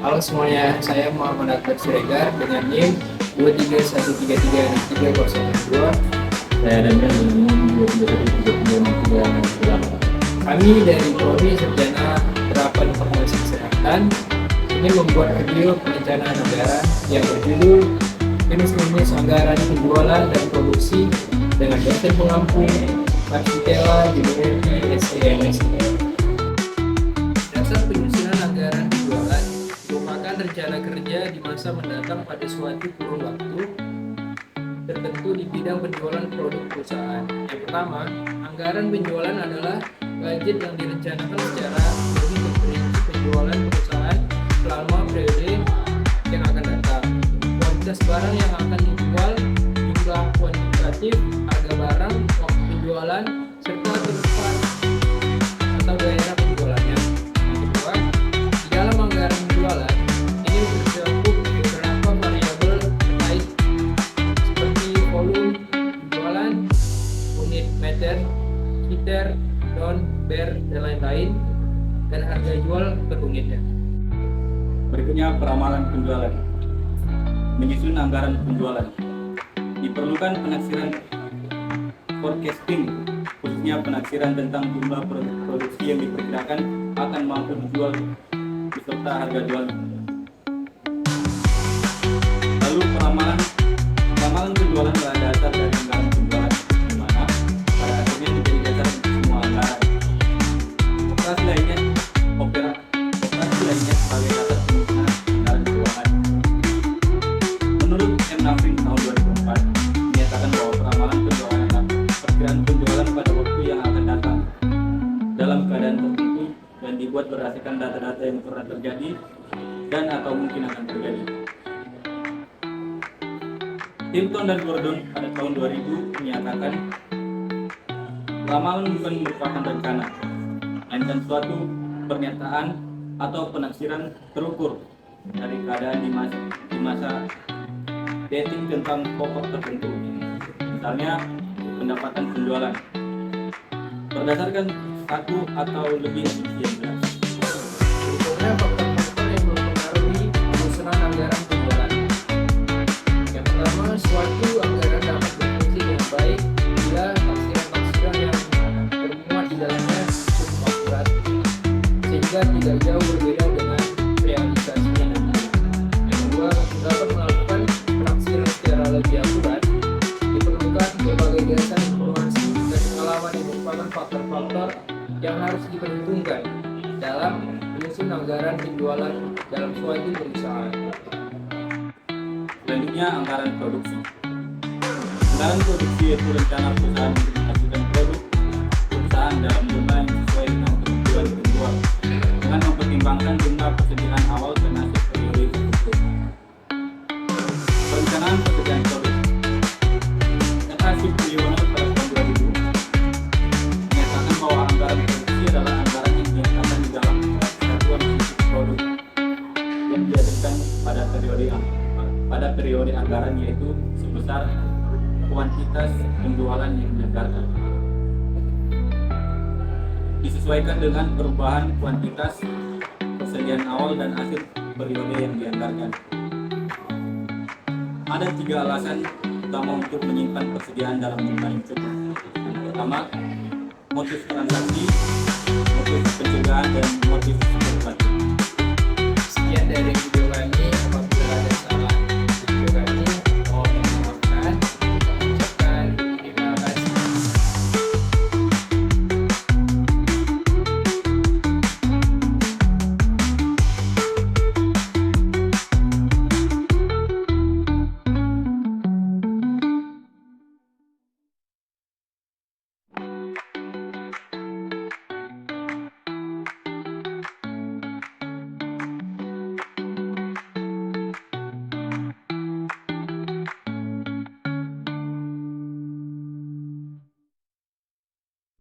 Halo semuanya, saya Muhammad Akbar Siregar dengan NIM 231336302. Saya Daniel dengan NIM 231336368. Kami dari Prodi Sarjana Terapan Informasi Kesehatan ini membuat video perencanaan anggaran yang berjudul Jenis-jenis anggaran penjualan dan produksi dengan dosen pengampu Marsitella University SEMSI. Dasar penyusunan anggaran penjualan merupakan rencana kerja di masa mendatang pada suatu kurun waktu tertentu di bidang penjualan produk perusahaan. Yang pertama, anggaran penjualan adalah budget yang direncanakan secara lebih memperinci penjualan perusahaan selama periode yang akan datang. Kuantitas barang yang akan dijual, jumlah kuantitatif, harga barang, waktu penjualan, serta tempat atau daerah penjualannya. Yang kedua, di dalam anggaran penjualan ini tercakup beberapa variabel terkait seperti volume penjualan, unit meter, liter, ton, ber, dan lain-lain, dan harga jual per unitnya. Berikutnya peramalan penjualan. Menyusun anggaran penjualan. Diperlukan penaksiran forecasting, khususnya penaksiran tentang jumlah produksi yang diperkirakan akan mampu dijual beserta harga jual. Lalu peramalan penjualan adalah dasar dari anggaran penjualan, di mana pada akhirnya menjadi dasar semua anggaran. Operasi lainnya sebagai dasar penyusunan anggaran keuangan. Menurut M. Nafrin tahun 2004 menyatakan bahwa peramalan penjualan adalah perkiraan penjualan pada waktu yang akan datang dalam keadaan tertentu dan dibuat berdasarkan data-data yang pernah terjadi dan atau mungkin akan terjadi. Hinton dan Gordon pada tahun 2000 menyatakan ramalan bukan merupakan rencana, melainkan suatu pernyataan atau penaksiran terukur dari keadaan di masa dating tentang pokok tertentu, misalnya pendapatan penjualan, berdasarkan satu atau lebih sisi yang jelas. Berikutnya faktor-faktor yang mempengaruhi penyusunan anggaran penjualan. Yang pertama, suatu anggaran dapat berfungsi dengan baik bila taksiran-taksiran yang termuat di dalamnya cukup akurat, sehingga tidak jauh berbeda dengan realisasinya nanti. Yang kedua, dapat melakukan penaksiran secara lebih akurat, diperlukan berbagai dasar informasi dan pengalaman yang merupakan faktor-faktor yang harus diperhitungkan dalam menyusun anggaran penjualan dalam suatu perusahaan. Selanjutnya, anggaran produksi. Anggaran produksi yaitu rencana perusahaan untuk menghasilkan produk perusahaan dalam jumlah yang sesuai dengan kebutuhan penjual dengan mempertimbangkan jumlah persediaan awal dan hasil periode tertentu. Perencanaan persediaan produk. Kata Supriyono pada tahun 2000 menyatakan bahwa anggaran produksi adalah anggaran yang dinyatakan di dalam kesatuan fisik produk yang dihasilkan pada periode anggaran, yaitu sebesar kuantitas penjualan yang dianggarkan disesuaikan dengan perubahan kuantitas persediaan awal dan akhir periode yang dianggarkan. Ada 3 alasan utama untuk menyimpan persediaan dalam jumlah yang cukup. Yang pertama, motif transaksi, motif pencegahan, dan motif spekulasi. Sekian dari video kami.